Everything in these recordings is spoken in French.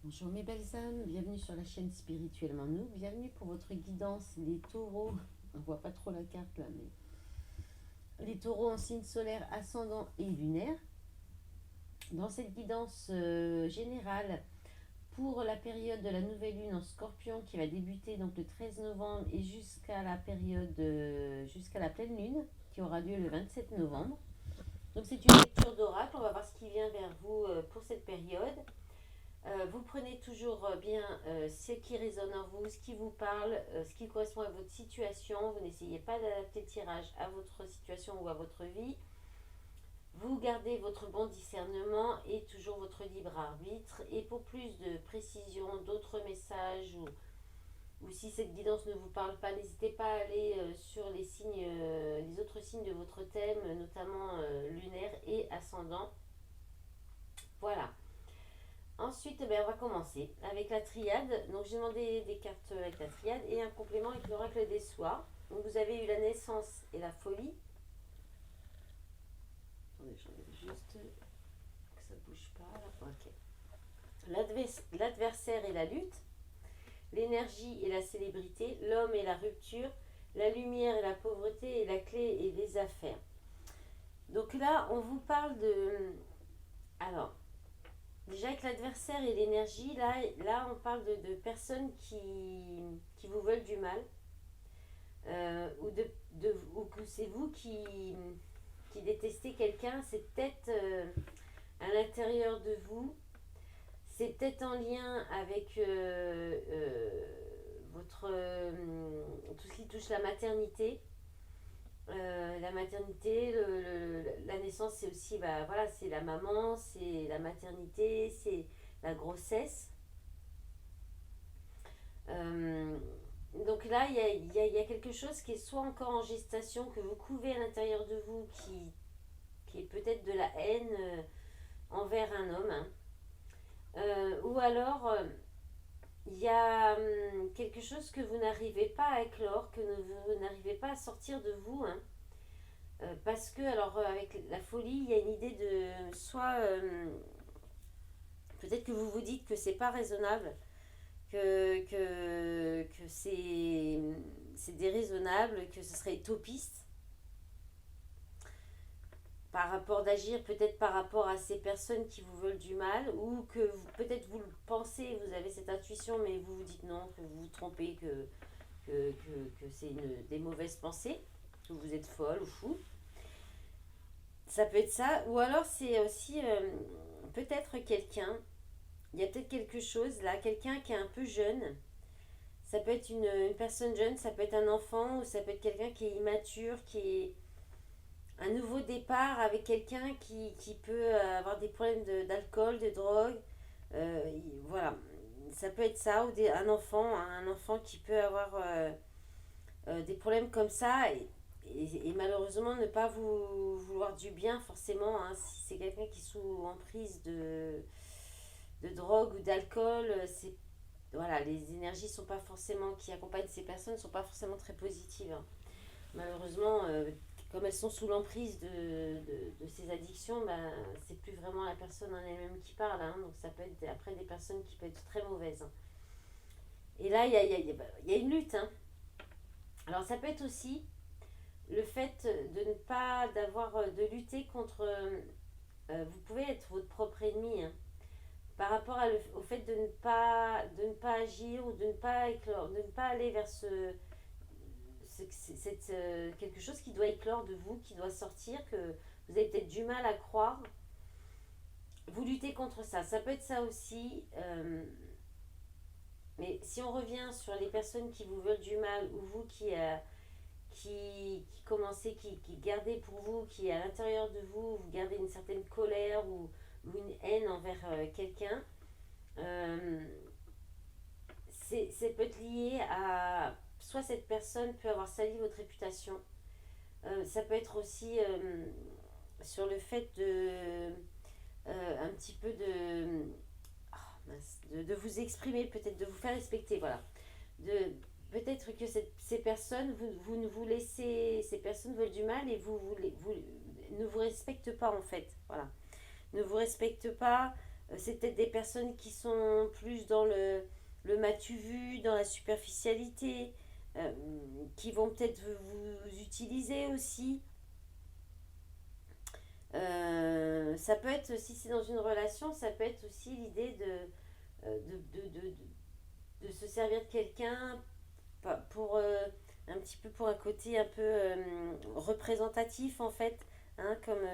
Bonjour mes belles âmes, bienvenue sur la chaîne Spirituellement Nous, bienvenue pour votre guidance les taureaux, on voit pas trop la carte là, mais les taureaux en signe solaire, ascendant et lunaire. Dans cette guidance générale pour la période de la nouvelle lune en scorpion qui va débuter donc le 13 novembre et jusqu'à la période, jusqu'à la pleine lune qui aura lieu le 27 novembre. Donc c'est une lecture d'oracle, on va voir ce qui vient vers vous pour cette période. Vous prenez toujours bien ce qui résonne en vous, ce qui vous parle, ce qui correspond à votre situation. Vous n'essayez pas d'adapter le tirage à votre situation ou à votre vie. Vous gardez votre bon discernement et toujours votre libre arbitre. Et pour plus de précision, d'autres messages ou si cette guidance ne vous parle pas, n'hésitez pas à aller sur les signes, les autres signes de votre thème, notamment lunaire et ascendant. Voilà. Ensuite, on va commencer avec la triade. Donc, j'ai demandé des cartes avec la triade et un complément avec l'oracle des soirs. Donc, vous avez eu la naissance et la folie. Attendez, j'enlève juste que ça ne bouge pas. Là. Ok. L'adversaire et la lutte. L'énergie et la célébrité. L'homme et la rupture. La lumière et la pauvreté. Et la clé et les affaires. Donc là, on vous parle de... Alors, déjà avec l'adversaire et l'énergie, là on parle de personnes qui vous veulent du mal, ou que c'est vous qui détestez quelqu'un, c'est peut-être à l'intérieur de vous, c'est peut-être en lien avec votre tout ce qui touche la maternité, la naissance, c'est aussi, voilà, c'est la maman, c'est la maternité, c'est la grossesse. Euh, donc là, il y a quelque chose qui est soit encore en gestation, que vous couvez à l'intérieur de vous, qui est peut-être de la haine envers un homme, hein. Ou alors, il y a quelque chose que vous n'arrivez pas à éclore, que vous n'arrivez pas à sortir de vous, hein. Parce que, alors, avec la folie, il y a une idée de soit. Peut-être que vous vous dites que c'est pas raisonnable, que c'est déraisonnable, que ce serait utopiste par rapport d'agir peut-être par rapport à ces personnes qui vous veulent du mal, ou que peut-être vous le pensez, vous avez cette intuition, mais vous vous dites non, que vous vous trompez, que c'est des mauvaises pensées, que vous êtes folle ou fou. Ça peut être ça, ou alors c'est aussi peut-être quelqu'un, il y a peut-être quelque chose là, quelqu'un qui est un peu jeune. Ça peut être une personne jeune, ça peut être un enfant, ou ça peut être quelqu'un qui est immature, qui est un nouveau départ avec quelqu'un qui peut avoir des problèmes d'alcool, de drogue. Voilà, ça peut être ça, ou un enfant qui peut avoir des problèmes comme ça, et malheureusement ne pas vous vouloir du bien forcément, hein. Si c'est quelqu'un qui est sous emprise de drogue ou d'alcool, c'est voilà, les énergies sont pas forcément qui accompagnent ces personnes sont pas forcément très positives, hein. Malheureusement, comme elles sont sous l'emprise de ces addictions, c'est plus vraiment la personne en elle-même qui parle, hein. Donc ça peut être après des personnes qui peuvent être très mauvaises, hein. Et là, il y a une lutte, hein. Alors ça peut être aussi le fait de ne pas d'avoir de lutter contre. Vous pouvez être votre propre ennemi, hein, par rapport au fait de ne pas agir ou de ne pas éclore, de ne pas aller vers quelque chose qui doit éclore de vous, qui doit sortir, que vous avez peut-être du mal à croire. Vous luttez contre ça. Ça peut être ça aussi. Mais si on revient sur les personnes qui vous veulent du mal, ou vous qui commencez, qui gardez pour vous, qui est à l'intérieur de vous, vous gardez une certaine colère ou une haine envers quelqu'un, euh, c'est peut être lié à soit cette personne peut avoir sali votre réputation. Ça peut être aussi sur le fait un petit peu de vous exprimer, peut-être de vous faire respecter, voilà. De, peut-être que ces personnes, vous ne vous laissez, ces personnes veulent du mal et vous ne vous respectent pas en fait, voilà. Ne vous respectent pas, C'est peut-être des personnes qui sont plus dans le m'as-tu vu, dans la superficialité, euh, qui vont peut-être vous utiliser aussi. Ça peut être, si c'est dans une relation, ça peut être aussi l'idée de se servir de quelqu'un pour un petit peu pour un côté un peu représentatif en fait. Hein, comme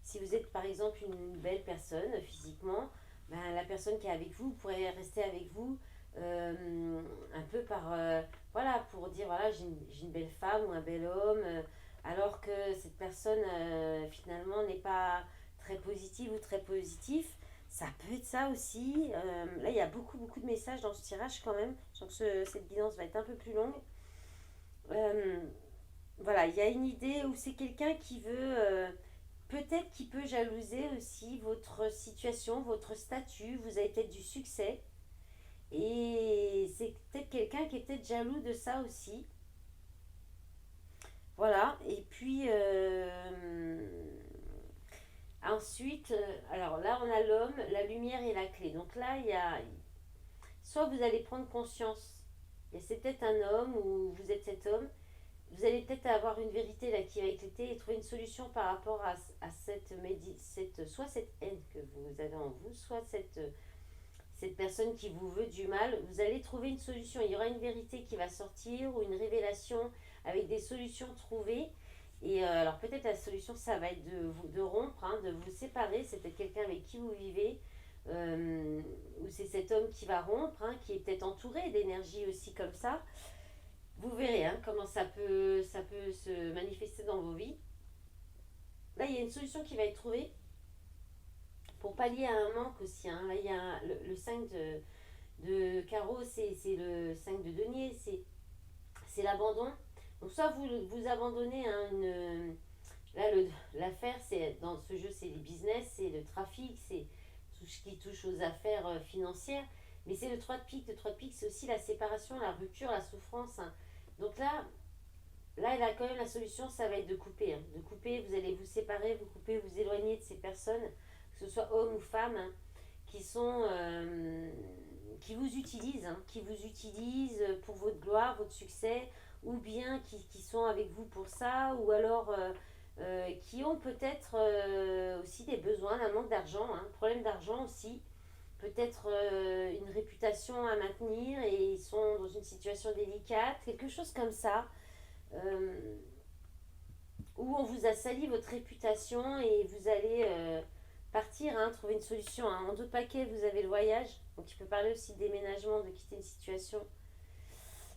si vous êtes par exemple une belle personne physiquement, ben, la personne qui est avec vous pourrait rester avec vous un peu par voilà pour dire voilà j'ai une belle femme ou un bel homme alors que cette personne finalement n'est pas très positive ou très positif. Ça peut être ça aussi. Là, il y a beaucoup de messages dans ce tirage quand même. Je sens que cette guidance va être un peu plus longue. Euh, voilà, il y a une idée où c'est quelqu'un qui veut, peut-être qui peut jalouser aussi votre situation, votre statut. Vous avez peut-être du succès. Et c'est peut-être quelqu'un qui est peut-être jaloux de ça aussi. Voilà, et puis ensuite, alors là on a l'homme, la lumière et la clé. Donc là, il y a, soit vous allez prendre conscience, et c'est peut-être un homme ou vous êtes cet homme, vous allez peut-être avoir une vérité là qui va éclater et trouver une solution par rapport à soit cette haine que vous avez en vous, soit cette personne qui vous veut du mal. Vous allez trouver une solution. Il y aura une vérité qui va sortir ou une révélation avec des solutions trouvées. Et alors peut-être la solution, ça va être de rompre, hein, de vous séparer. C'est peut-être quelqu'un avec qui vous vivez. Ou c'est cet homme qui va rompre, hein, qui est peut-être entouré d'énergie aussi comme ça. Vous verrez hein, comment ça peut se manifester dans vos vies. Là, il y a une solution qui va être trouvée pour pallier à un manque aussi. Hein. Là, il y a le 5 de carreau, c'est le 5 de denier, c'est l'abandon. Donc, soit vous abandonnez hein, là, l'affaire, c'est dans ce jeu, c'est les business, c'est le trafic, c'est tout ce qui touche aux affaires financières. Mais c'est le 3 de pique. Le 3 de pique, c'est aussi la séparation, la rupture, la souffrance. Hein. Donc là, il a quand même la solution, ça va être de couper. Hein. De couper, vous allez vous séparer, vous couper, vous éloigner de ces personnes, que ce soit hommes ou femmes, hein, qui sont qui vous utilisent, hein, qui vous utilisent pour votre gloire, votre succès, ou bien qui sont avec vous pour ça, ou alors qui ont peut-être aussi des besoins, un manque d'argent, hein, problème d'argent aussi, peut-être une réputation à maintenir et ils sont dans une situation délicate, quelque chose comme ça, euh, où on vous a sali votre réputation et vous allez partir, hein, trouver une solution. Hein. En deux paquets, vous avez le voyage, donc il peut parler aussi de déménagement, de quitter une situation.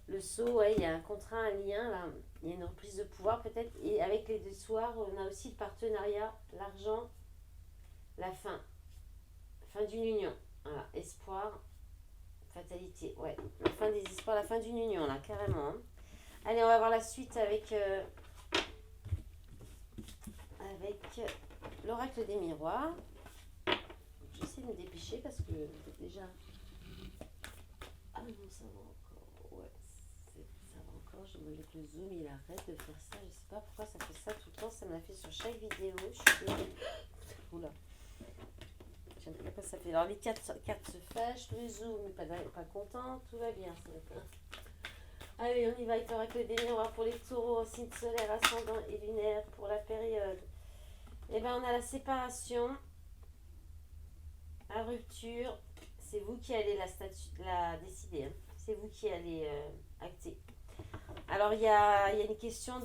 Le saut, ouais, il y a un contrat, un lien, là. Il y a une reprise de pouvoir peut-être. Et avec les deux soirs, on a aussi le partenariat, l'argent, la fin. Fin d'une union. Voilà, espoir, fatalité. Ouais, la fin des espoirs, la fin d'une union, là, carrément. Hein. Allez, on va voir la suite avec l'oracle des miroirs. J'essaie de me dépêcher parce que déjà. Ah non, ça va encore. Ouais, ça va encore. Je voulais que le zoom il arrête de faire ça. Je sais pas pourquoi ça fait ça tout le temps. Ça me l'a fait sur chaque vidéo. Je suis désolée. Oula. Je ne sais pas quoi ça fait. Alors les cartes se fâchent. Le zoom n'est pas content. Tout va bien. Allez, on y va avec l'oracle des miroirs pour les taureaux en signe solaire, ascendant et lunaire pour la période. Et bien, on a la séparation, la rupture. C'est vous qui allez la décider. Hein. C'est vous qui allez acter. Alors, il y a une question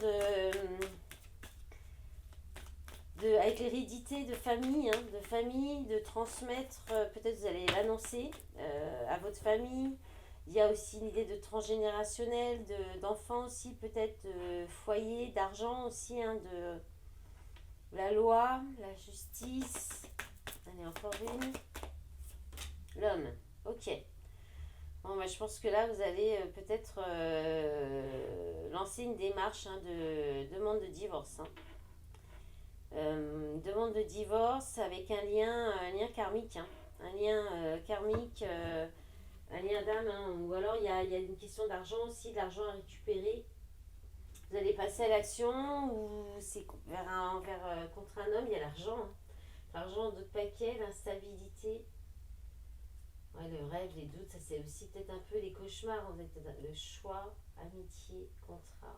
avec l'hérédité de famille, de transmettre. Peut-être vous allez l'annoncer à votre famille. Il y a aussi une idée de transgénérationnel, d'enfants aussi, peut-être de foyer, d'argent aussi, hein, de la loi, la justice. Allez, encore une. L'homme. Ok. Bon, bah, je pense que là, vous allez peut-être lancer une démarche hein, de demande de divorce. Hein. Demande de divorce avec un lien karmique. Hein. Un lien karmique, un lien d'âme. Hein. Ou alors, il y a une question d'argent aussi, de l'argent à récupérer. Vous allez passer à l'action ou c'est contre un homme, il y a l'argent. Hein. L'argent de paquet, l'instabilité. Ouais, le rêve, les doutes, ça c'est aussi peut-être un peu les cauchemars, en fait, le choix, amitié, contrat,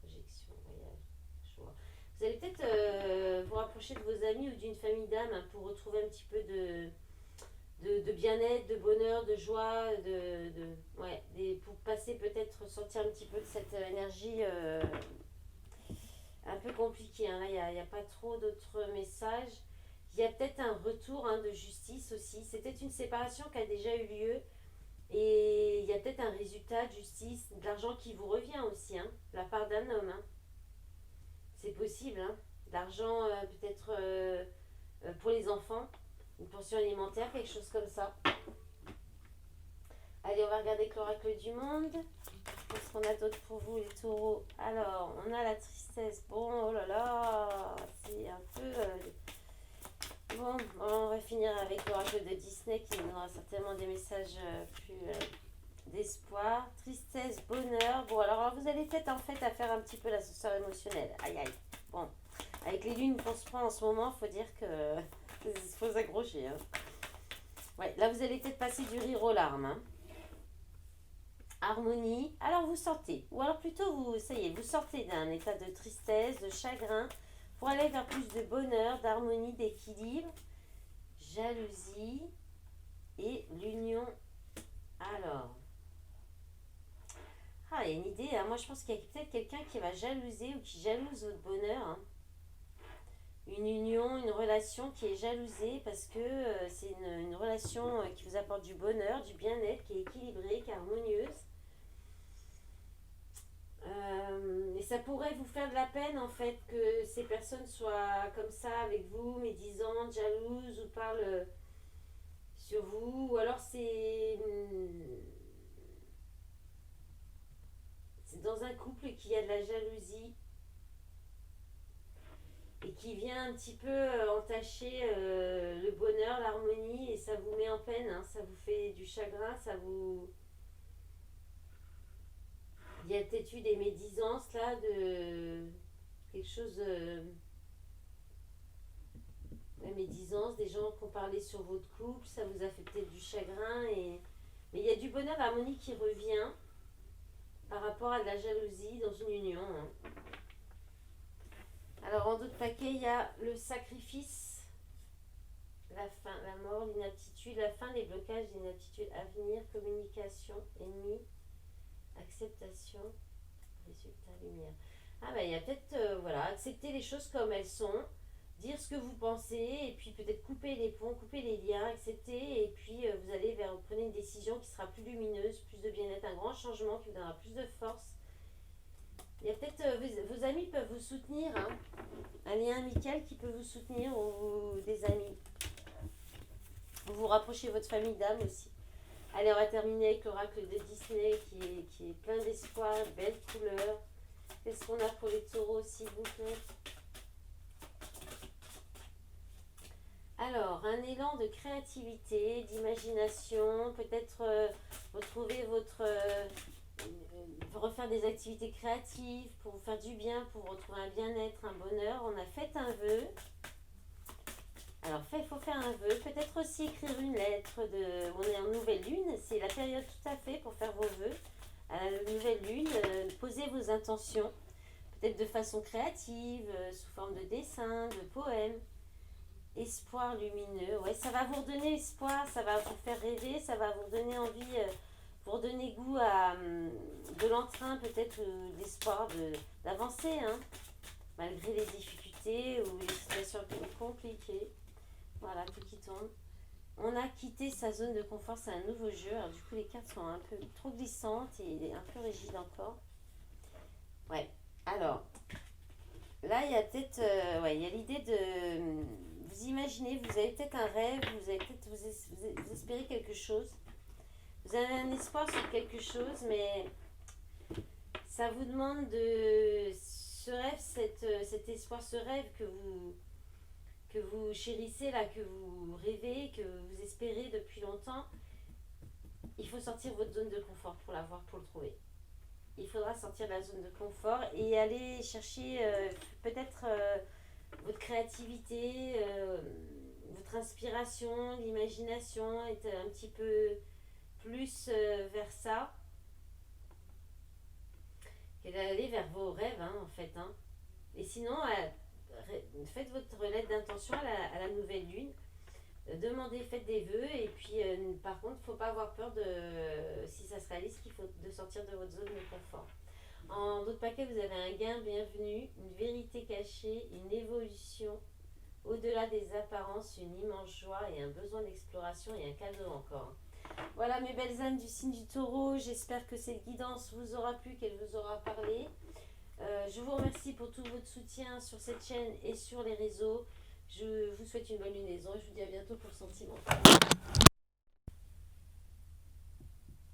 projection, voyage, choix. Vous allez peut-être vous rapprocher de vos amis ou d'une famille d'âmes hein, pour retrouver un petit peu de bien-être, de bonheur, de joie, ouais, pour passer peut-être, sortir un petit peu de cette énergie un peu compliquée. Hein. Là, il n'y a pas trop d'autres messages. Il y a peut-être un retour hein, de justice aussi. C'est peut-être une séparation qui a déjà eu lieu. Et il y a peut-être un résultat de justice, de l'argent qui vous revient aussi, hein, de la part d'un homme. Hein. C'est possible. Hein. L'argent peut-être pour les enfants, une pension alimentaire, quelque chose comme ça. Allez, on va regarder avec l'oracle du monde. Qu'est-ce qu'on a d'autre pour vous, les taureaux? Alors, on a la tristesse. Bon, oh là là, c'est un peu... Bon, on va finir avec l'oracle de Disney qui nous donnera certainement des messages plus d'espoir. Tristesse, bonheur. Bon, alors vous allez peut-être en fait à faire un petit peu l'ascenseur émotionnel. Aïe, aïe. Bon, avec les lunes qu'on se prend en ce moment, faut dire que... Il faut s'accrocher. Hein. Ouais, là, vous allez peut-être passer du rire aux larmes. Hein. Harmonie. Alors vous sortez, ou alors plutôt vous, ça y est, vous sortez d'un état de tristesse, de chagrin, pour aller vers plus de bonheur, d'harmonie, d'équilibre, jalousie et l'union. Alors, ah, il y a une idée, hein. Moi je pense qu'il y a peut-être quelqu'un qui va jalouser ou qui jalouse votre bonheur. Hein. Une union, une relation qui est jalousée parce que c'est une relation qui vous apporte du bonheur, du bien-être, qui est équilibrée, qui est harmonieuse. Et ça pourrait vous faire de la peine en fait que ces personnes soient comme ça avec vous, médisantes, jalouses ou parlent sur vous. Ou alors c'est dans un couple qu'il y a de la jalousie et qui vient un petit peu entacher le bonheur, l'harmonie et ça vous met en peine, hein, ça vous fait du chagrin, ça vous... Il y a peut-être eu des médisances là de quelque chose... la médisance, des gens qui ont parlé sur votre couple, ça vous a fait peut-être du chagrin. Mais il y a du bonheur, l'harmonie qui revient par rapport à de la jalousie dans une union. Hein. Alors en d'autres paquets, il y a le sacrifice, la fin, la mort, l'inaptitude, la fin des blocages, l'inaptitude à venir, communication, ennemi, acceptation, résultat, lumière. Ah ben il y a peut-être, voilà, accepter les choses comme elles sont, dire ce que vous pensez et puis peut-être couper les ponts, couper les liens, accepter et puis vous allez vers, vous prenez une décision qui sera plus lumineuse, plus de bien-être, un grand changement qui vous donnera plus de force. Il y a peut-être vos amis peuvent vous soutenir, hein, un lien amical qui peut vous soutenir ou des amis. Vous vous rapprochez de votre famille d'âme aussi. Allez, on va terminer avec l'oracle de Disney qui est plein d'espoir, de belles couleurs. Qu'est-ce qu'on a pour les taureaux s'il vous plaît? Alors, un élan de créativité, d'imagination, peut-être retrouver refaire des activités créatives pour vous faire du bien, pour retrouver un bien-être, un bonheur. On a fait un vœu. Alors, il faut faire un vœu. Peut-être aussi écrire une lettre. On est en nouvelle lune. C'est la période tout à fait pour faire vos vœux. À la nouvelle lune, posez vos intentions. Peut-être de façon créative, sous forme de dessin, de poème. Espoir lumineux. Ouais, ça va vous redonner espoir, ça va vous faire rêver, ça va vous redonner envie, vous redonner goût à de l'entrain, peut-être l'espoir d'avancer, hein, malgré les difficultés ou les situations plus compliquées. Voilà, tout qui tombe. On a quitté sa zone de confort, c'est un nouveau jeu. Alors, du coup, les cartes sont un peu trop glissantes et un peu rigides encore. Ouais, alors, là, il y a peut-être, ouais, il y a l'idée de vous imaginez, vous avez peut-être un rêve, vous avez peut-être vous espérez quelque chose. Vous avez un espoir sur quelque chose, mais ça vous demande de ce rêve, cet espoir, ce rêve que vous chérissez là, que vous rêvez, que vous espérez depuis longtemps. Il faut sortir de votre zone de confort pour l'avoir, pour le trouver. Il faudra sortir de la zone de confort et aller chercher peut-être votre créativité, votre votre inspiration, l'imagination, être un petit peu plus vers ça, et d'aller vers vos rêves, hein, en fait. Hein. Et sinon, faites votre lettre d'intention à la nouvelle lune. Demandez, faites des vœux. Et puis, par contre, il ne faut pas avoir peur de, si ça se réalise, qu'il faut de sortir de votre zone de confort. En d'autres paquets, vous avez un gain bienvenu, une vérité cachée, une évolution. Au-delà des apparences, une immense joie et un besoin d'exploration et un cadeau encore. Voilà mes belles âmes du signe du taureau, j'espère que cette guidance vous aura plu, qu'elle vous aura parlé. Je vous remercie pour tout votre soutien sur cette chaîne et sur les réseaux. Je vous souhaite une bonne lunaison et je vous dis à bientôt pour le sentiment.